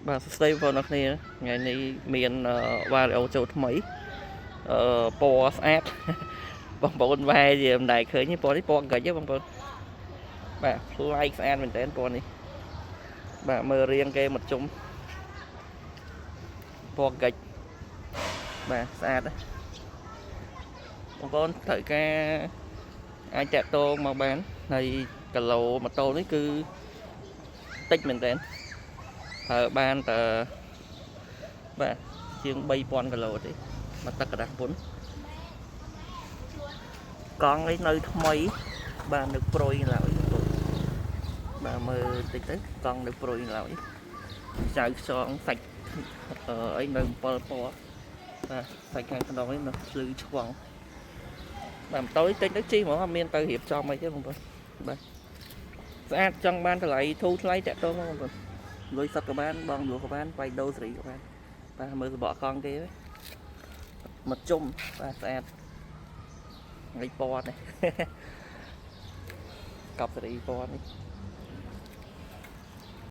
បាទសួស្តីបងប្អូនអរគ្នាថ្ងៃនេះមានវ៉ារីអូចូលថ្មីពណ៌ស្អាតបងប្អូនវ៉ែជាមិនដែលឃើញទេពណ៌នេះពណ៌កិច្ចទេបងប្អូនបាទប្លែកស្អាតមែនតើពណ៌នេះបាទមើលរៀងគេមកជុំពណ៌កិច្ចបាទស្អាតបងប្អូនត្រូវការអាចតាក់ទងមកបានហើយគីឡូម៉ូតូនេះគឺតិចមែនតើប្រើបានតែបាទជាង 3000 គីឡូទេមកទឹកกระดาษពុនកង់នេះនៅថ្មីបាទនៅប្រុយឡើយបាទមើលតិចទៅកង់នៅប្រុយឡើយចៅខ្យងសាច់អីនៅ7ពណ៌បាទសាច់ខាងក្នុងនេះនៅភ្លឺឆ្វង់បាទម៉ូតូតិចទៅជិះហ្មងអត់មានទៅរៀបចំអីទេបងប្អូនបាទស្អាតចង់បានតម្លៃធូរថ្លៃតាក់ទងមកបងប្អូនលុយសុទ្ធក៏បានបងលក់ក៏បានបាយដូរសេរីក៏បានបាទមើលសបកកង់គេមកជុំបាទស្អាតថ្ងៃពណ៌នេះកប់សេរីពណ៌នេះ